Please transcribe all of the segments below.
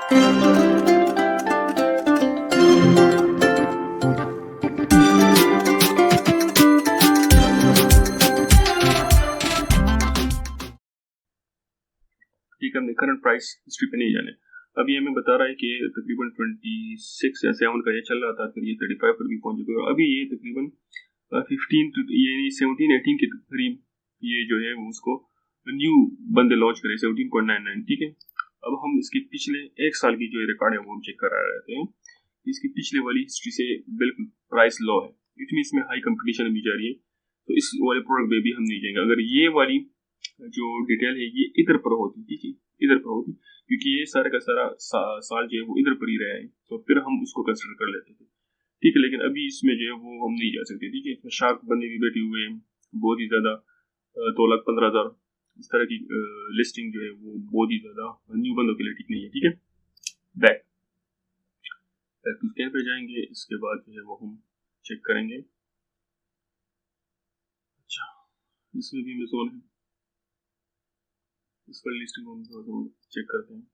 ठीक है, हमने करंट प्राइस हिस्ट्री पे नहीं जाने। अभी हमें बता रहा है कि तकरीबन 26 या 7 का ये चल रहा था, फिर ये 35 पर भी पहुंच चुका है। अभी ये तकरीबन 17-18 के करीब ये जो है वो उसको न्यू बंदे लॉन्च करे 17.99। ठीक है, अब हम इसके पिछले एक साल की जो रिकॉर्ड है वो हम चेक करा रहते हैं। इसकी पिछले वाली हिस्ट्री से बिल्कुल प्राइस लो है, इतनी इसमें हाई कंपटीशन अभी जा रही है, तो इस वाले प्रोडक्ट पे भी हम नहीं जाएंगे। अगर ये वाली जो डिटेल है ये इधर पर होती, ठीक है, इधर पर होती, क्योंकि ये सारा का सारा साल जो है वो इधर पर ही रहा है, तो फिर हम उसको कंसिडर कर लेते थे। ठीक है, लेकिन अभी इसमें जो है वो हम नहीं जा सकते। ठीक है, इसमें शार्क बंदे भी बैठे हुए हैं बहुत ही ज्यादा, 2,15,000 इस तरह की लिस्टिंग जो है वो बहुत ही ज्यादा न्यू बंदों के लिए ठीक नहीं है। ठीक है, बैक टू स्कैन पे जाएंगे, इसके बाद जो है वो हम चेक करेंगे। अच्छा, इसमें भी अमेज़न है, इस वाली लिस्टिंग को हम चेक करते हैं।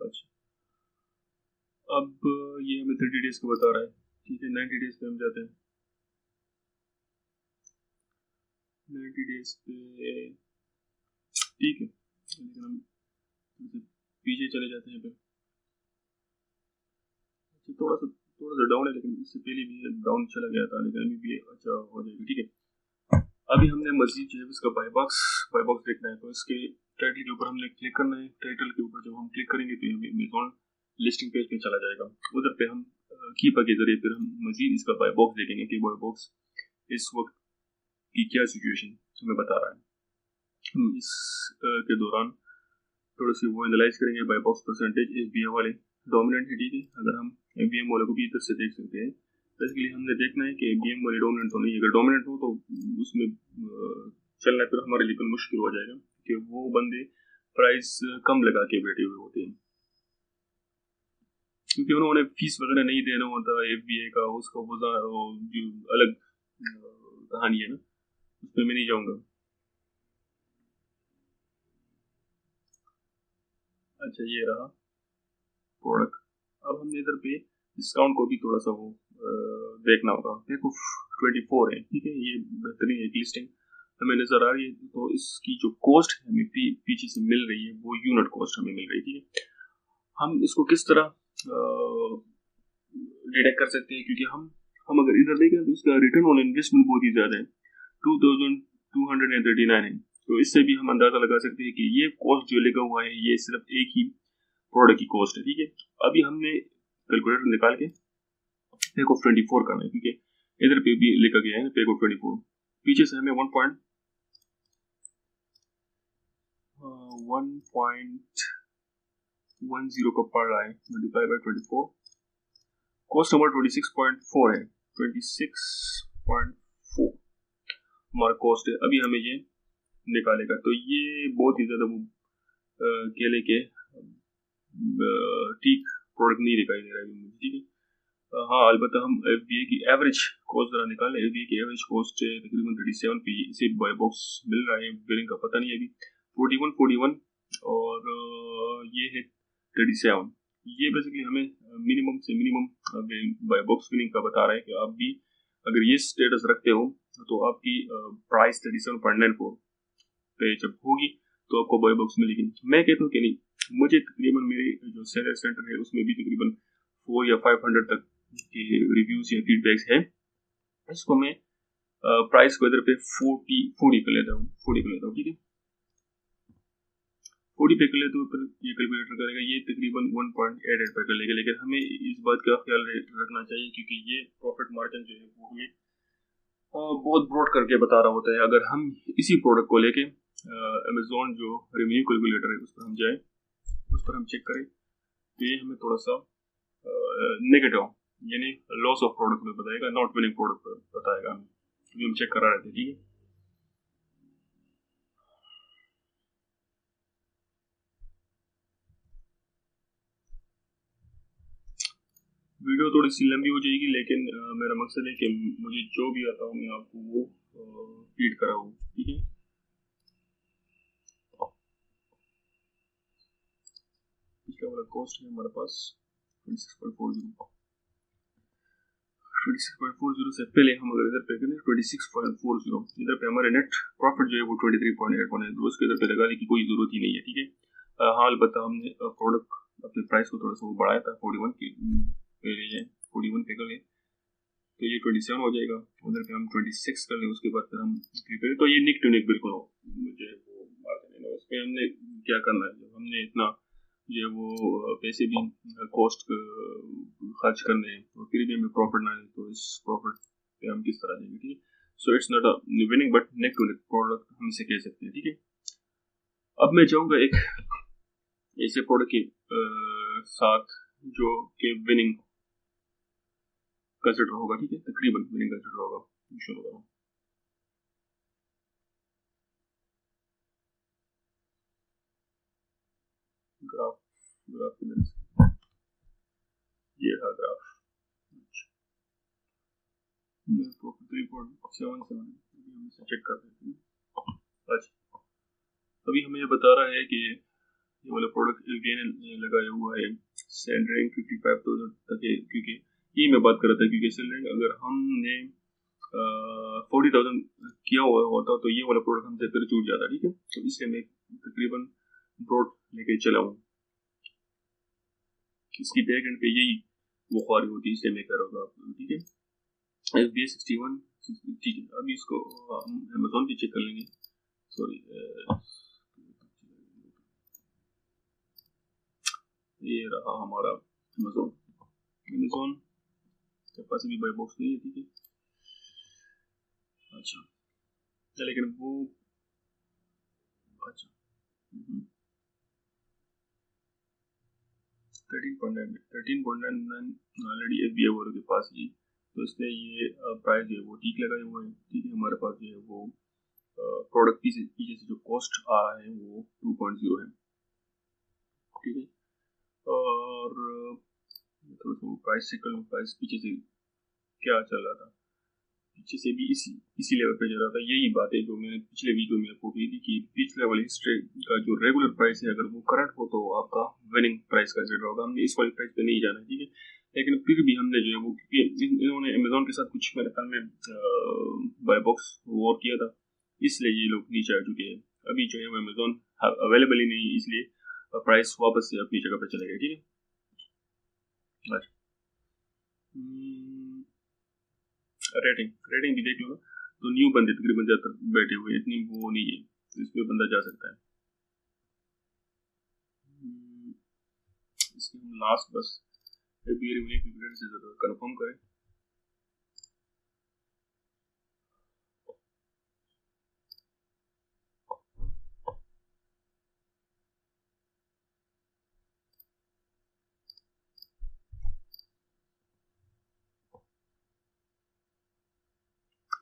अच्छा, अब ये हमें 30 डेज को बता रहा है। ठीक है, 90 डेज पे हम जाते हैं। 90 डेज पे ठीक है, लेकिन हम पीछे चले जाते हैं। फिर थोड़ा सा डाउन है, लेकिन इससे पहले भी डाउन चला गया था, लेकिन अभी भी अच्छा हो जाएगा। ठीक है, अभी हमने मजीद जो है इसका बाय बॉक्स देखना है, तो इसके टाइटल के ऊपर हमने क्लिक करना है। टाइटल के ऊपर जब हम क्लिक करेंगे तो हमें अमेज़न लिस्टिंग पेज पे चला जाएगा। उधर पे हम कीपर के जरिए फिर हम मजीद इसका बाय बॉक्स देखेंगे कि बाय बॉक्स इस वक्त की क्या सिचुएशन हमें बता रहा है। हम इस के दौरान थोड़ा सी वो एनालाइज करेंगे। बाय बॉक्स परसेंटेज FBA वाले डोमिनेंट है। ठीक है, अगर हम FBM वाले को भी इधर से देख सकते हैं, बेसिकली हमने देखना है कि FBM वाले डोमिनेंट तो नहीं है। अगर डोमिनेंट हो तो उसमें चलना फिर हमारे लिए मुश्किल हो जाएगा, कि वो बंदे प्राइस कम लगा के बैठे हुए होते हैं, क्योंकि उन्होंने फीस वगैरह नहीं देना होता FBA का, उसका वो जो अलग कहानी है ना, उसमें मैं नहीं जाऊंगा। अच्छा, ये रहा प्रोडक्ट। अब हमने इधर पे डिस्काउंट को भी थोड़ा सा वो देखना होगा। देखो 24 है, ठीक है, ये बेहतरीन एक लिस्टिंग हमें नजर आ रही है। तो इसकी जो कॉस्ट है हमें पीछे से मिल रही है, वो यूनिट कॉस्ट हमें मिल रही है। ठीक है, हम इसको किस तरह डिटेक्ट कर सकते हैं, क्योंकि हम अगर इधर देखें तो इसका रिटर्न ऑन इन्वेस्टमेंट बहुत ही ज्यादा है, 2239 है। तो इससे भी हम अंदाजा लगा सकते हैं कि ये कॉस्ट जो लगा हुआ है ये सिर्फ एक ही प्रोडक्ट की कॉस्ट है। ठीक है, अभी हमने कैलकुलेटर निकाल के पेक ऑफ 24 करना है, क्योंकि इधर पे भी लिखा गया है पेक ऑफ 24। पीछे से हमें 1.10 का पड़ रहा है, मल्टीप्लाई बाय 24, कॉस्ट हमारा 26.4 है, 26.4 हमारा कॉस्ट है। अभी हमें ये निकालेगा, तो ये बहुत ही ज्यादा वो केले के ठीक प्रोडक्ट नहीं दिखाई दे रहा है मुझे। ठीक है, हाँ, अलबत्ता हम FBA की एवरेज कॉस्ट जरा निकालें। FBA की एवरेज कॉस्ट तकरीबन 37 पे इसे बाय बॉक्स मिल रहा है, बिलिंग का पता नहीं है अभी 41 और ये है 37। ये बेसिकली हमें मिनिमम से मिनिमम बाय बॉक्स बिलिंग का बता रहा है कि आप भी अगर ये स्टेटस रखते हो तो आपकी प्राइस 37.94 पे जब होगी तो आपको बाय बॉक्स मिलेगी। मैं कहता हूँ कि नहीं, मुझे तकरीबन मेरे जो सेलर सेंटर है उसमें भी तकरीबन 400 या 500 तक के रिव्यूज या फीडबैक्स है। इसको मैं प्राइस को इधर पे 40 कर लेता हूँ, 40 कर लेता हूँ। ठीक है, 40 पे कर लेते हो, फिर ये कैलकुलेटर करेगा, ये तकरीबन 1.88 पे कर लेगा। लेकिन हमें इस बात का ख्याल रखना चाहिए, क्योंकि ये प्रॉफिट मार्जिन जो है वो हमें बहुत ब्रॉड करके बता रहा होता है। अगर हम इसी प्रोडक्ट को लेके अमेज़न जो रेवेन्यू कैलकुलेटर है उस पर हम जाए, उस पर हम चेक करें, तो ये हमें थोड़ा सा नेगेटिव यानी लॉस ऑफ प्रोडक्ट में बताएगा, नॉट विनिंग प्रोडक्ट बताएगा हमें, क्योंकि हम चेक करा रहे थे। ठीक है, वीडियो थोड़ी सी लंबी हो जाएगी, लेकिन मेरा मकसद है कि मुझे जो भी आता हूँ मैं आपको वो फीड कराऊँ, ठीक है। पिछला वाला कॉस्ट है हमारे पास 26.40 से पहले हम अगर इधर पे करें 26.40, इधर पे हमारे नेट प्रॉफिट जो है वो 23.81 है, तो उसके इधर पे लगाने की कोई ज़रूरत ही नहीं है, ठीक है। हाँ, अलबत्ता हमने प्रोडक्ट अपने प्राइस को थोड़ा सा वो बढ़ाया था 41 के पहले है 41 पे कर लें तो ये 27 हो जाएगा, उधर पे हम 26 कर लें, उसके बाद फिर हम करें तो ये निक टू निक बिल्कुल हो मुझे वो मार्जिन है। उस पर हमने क्या करना है, जब हमने इतना जो वो पैसे भी कॉस्ट खर्च करने हैं तो फिर भी हमें प्रॉफिट ना है, तो इस प्रॉफिट पे हम किस तरह देंगे, ठीक है। So it's not a winning but neck to neck product हम इसे कह सकते हैं, ठीक है। अब मैं चाहूँगा एक ऐसे प्रोडक्ट के साथ जो कि विनिंग कंसिडर होगा, ठीक है, तकरीबन विनिंग कंसिडर होगा, शुरू करो। ग्राफ ये रहा ग्राफ, 3.77 हम इसे चेक कर देते हैं। अच्छा, अभी हमें ये बता रहा है कि ये वाला प्रोडक्ट गेन लगाया हुआ है सेल रैंक 55,000 तक है, क्योंकि ये मैं बात कर रहा था, क्योंकि सेल रैंक अगर हमने 40,000 किया हुआ होता तो ये वाला प्रोडक्ट हमसे फिर छूट जाता, ठीक है। तो इसलिए मैं तकरीबन ब्रॉड लेके चला हूँ, इसकी बैक एंड पे यही वो ख्वारी होती है, इसलिए मैं कह रहा हूँ, ठीक है। FBA 61, ठीक है। अभी इसको हम अमेजोन पे चेक कर लेंगे, सॉरी ये रहा हमारा अमेजोन के पास भी बाय बॉक्स नहीं है, ठीक है। अच्छा, लेकिन वो अच्छा 13.99 ऑलरेडी FBA वालों के पास ही, तो इसलिए ये प्राइस है वो ठीक लगाए हुए हैं, ठीक है। हमारे पास जो है वो प्रोडक्ट पीछे से जो कॉस्ट आ रहा है वो 2.0 है, ठीक है। और थोड़ा सा प्राइस से कल प्राइस पीछे से क्या चल रहा था, पीछे से भी इसी लेवल पे चल रहा था। यही बात है जो मैंने पिछले वीडियो में आपको कही थी कि पिछले वाले हिस्ट्री का जो रेगुलर प्राइस है अगर वो करंट हो तो आपका विनिंग प्राइस कंसिडर होगा। हमने इस वाले प्राइस पे नहीं जाना है, ठीक है। लेकिन फिर भी हमने जो है वो, क्योंकि इन्होंने अमेजोन के साथ कुछ मेरे ख्याल में बाय बॉक्स वॉर किया था, इसलिए ये लोग नीचे आ चुके हैं। अभी जो है वो अमेजोन अवेलेबल ही नहीं है, इसलिए प्राइस वापस से अपनी जगह पर चले गए, ठीक है। अच्छा, रेटिंग भी देख लो ना, तो न्यू बंदे तकरीबन ज़्यादातर बैठे हुए, इतनी वो नहीं है, तो इस पर बंदा जा सकता है। इसके हम लास्ट बस से कंफर्म करें।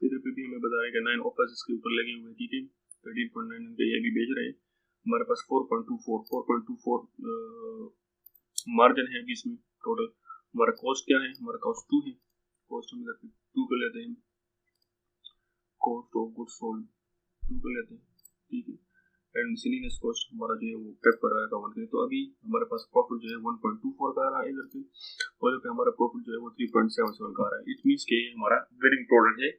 इधर पे भी हमें बता रहे हैं कि 9 ऑफर्स इसके ऊपर लगे हुए हैं, ठीक है। 13.9 पे ये भी बेच रहे हैं। हमारे पास 4.24 मार्जिन है अभी इसमें टोटल। हमारा कॉस्ट क्या है, हमारा कॉस्ट 2 है, कॉस्ट हम इधर पे 2 कर लेते हैं, कॉस्ट ऑफ गुड्स सोल्ड 2 कर लेते हैं, ठीक है। एंड मिसलेनियस कॉस्ट हमारा जो है वो पेप कर रहा है अकाउंट में, तो अभी हमारे पास प्रॉफिट जो है 1.24 का आ रहा है इधर पे, और इधर पे हमारा प्रॉफिट जो है वो 3.77 का आ रहा है। इट मीन्स के हमारा विनिंग प्रोडक्ट है,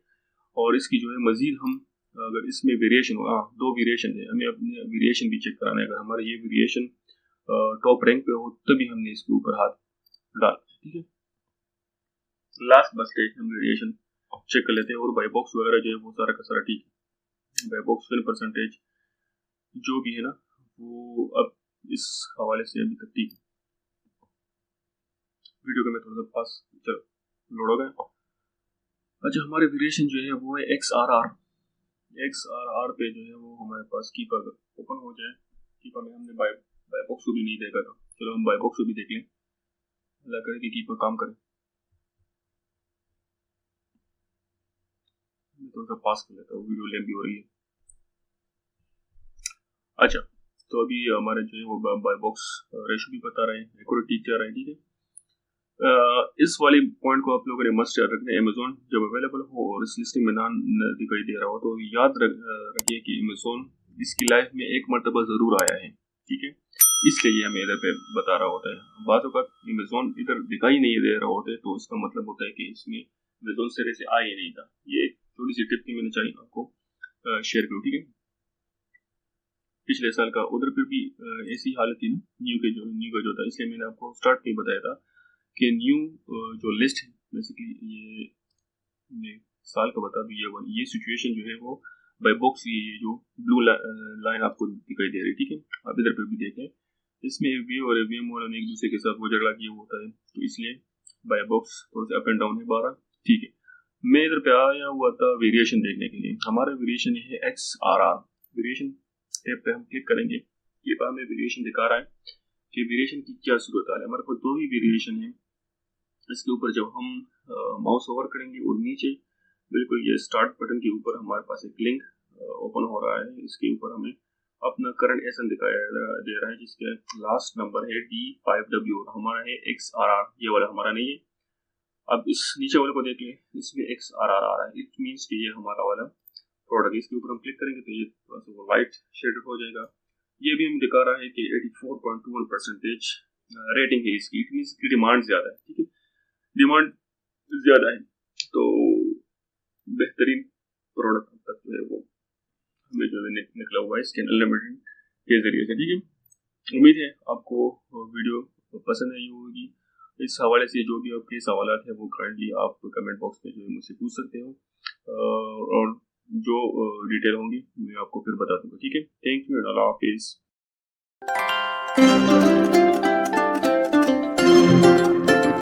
और इसकी जो है मजीद हम अगर इसमें वेरिएशन हो, 2 वेरिएशन है, हमें अपने वेरिएशन भी चेक कराना है। अगर हमारा ये वेरिएशन टॉप रैंक पे हो तभी हमने इसके ऊपर हाथ डाल, ठीक है। लास्ट बस स्टेज हम वेरिएशन चेक कर लेते हैं, और बाय बॉक्स वगैरह जो है वो सारा का सारा ठीक है। बाय बॉक्स फिर परसेंटेज जो भी है ना वो अब इस हवाले से अभी तक ठीक है। वीडियो का मैं थोड़ा सा पास चलो लोड हो गया। अच्छा, हमारे वेरिएशन जो है वो है XRR पे जो है वो हमारे पास कीपर ओपन हो जाए। कीपर में हमने बाय बॉक्स को भी नहीं देखा था, चलो हम बाय बॉक्स को भी देख लें, अल्लाह करे कि कीपर काम करे। मैं थोड़ा सा पास कर लेता हूँ, वीडियो लंबी हो रही है। अच्छा, तो अभी हमारे जो है वो बाय बॉक्स रेशो भी बता रहे हैं, एक्यूरेट ठीक जा रहा है, ठीक है। इस वाले पॉइंट को आप लोगों ने मस्ट याद रखना है। अमेज़ॉन जब अवेलेबल हो और इस लिस्टिंग में नाम दिखाई दे रहा हो तो याद रखिए कि अमेज़ॉन इसकी लाइफ में एक मरतबा ज़रूर आया है, ठीक है, इसलिए ये हमें इधर पे बता रहा होता है। बातों का अमेज़ॉन इधर दिखाई नहीं दे रहा होता है तो इसका मतलब होता है कि इसमें अमेज़ॉन सिरे से आया ही नहीं था। ये एक थोड़ी सी टिप की मैंने चाहिए आपको शेयर करूँ, ठीक है। पिछले साल का उधर फिर भी ऐसी हालत थी ना न्यू का जो था, इसलिए मैंने आपको स्टार्ट में बताया था कि न्यू जो लिस्ट है बेसिकली ये साल का बता भी ये सिचुएशन जो है वो बाय बॉक्स ये जो ब्लू लाइन आपको दिखाई दे रही है, ठीक है। आप इधर पे भी देखें, इसमें FBA और FBM वालों ने एक दूसरे के साथ वो झगड़ा किया होता है, तो इसलिए बाय बॉक्स थोड़ा सा अप एंड डाउन है 12, ठीक है। मैं इधर पे आया हुआ था वेरिएशन देखने के लिए। हमारा वेरिएशन है XRR। वेरिएशन टैब पे हम क्लिक करेंगे, ये पर हमें वेरिएशन दिखा रहा है कि वेरिएशन की क्या सूरत है। हमारे पास दो ही वेरिएशन है। इसके ऊपर जब हम माउस ओवर करेंगे और नीचे बिल्कुल ये स्टार्ट बटन के ऊपर हमारे पास एक लिंक ओपन हो रहा है। इसके ऊपर हमें अपना करंट एसन दिखाया दे रहा है जिसके लास्ट नंबर है D5W और हमारा है XRR, ये वाला हमारा नहीं है। अब इस नीचे वाले को देखिए, इसमें XRR आ रहा है, इट मीन्स कि ये हमारा वाला प्रोडक्ट। इसके ऊपर हम क्लिक करेंगे तो ये थोड़ा सा वाइट शेडेड हो जाएगा। ये भी हमें दिखा रहा है कि 84.21% रेटिंग है इसकी, इट मीन्स की डिमांड ज़्यादा है, ठीक है। डिमांड ज़्यादा है तो बेहतरीन प्रोडक्ट अब तक जो है वो हमें जो है निकला हुआ है स्कैन अनलिमिटेड के ज़रिए से, ठीक है। उम्मीद है आपको वीडियो पसंद आई होगी। इस हवाले से जो भी आपके सवालात हैं वो काइंडली आप कमेंट बॉक्स में जो है मुझसे पूछ सकते हो और जो डिटेल होंगी मैं आपको फिर बता दूंगा, ठीक है। थैंक यू, अल्लाह हाफिज़।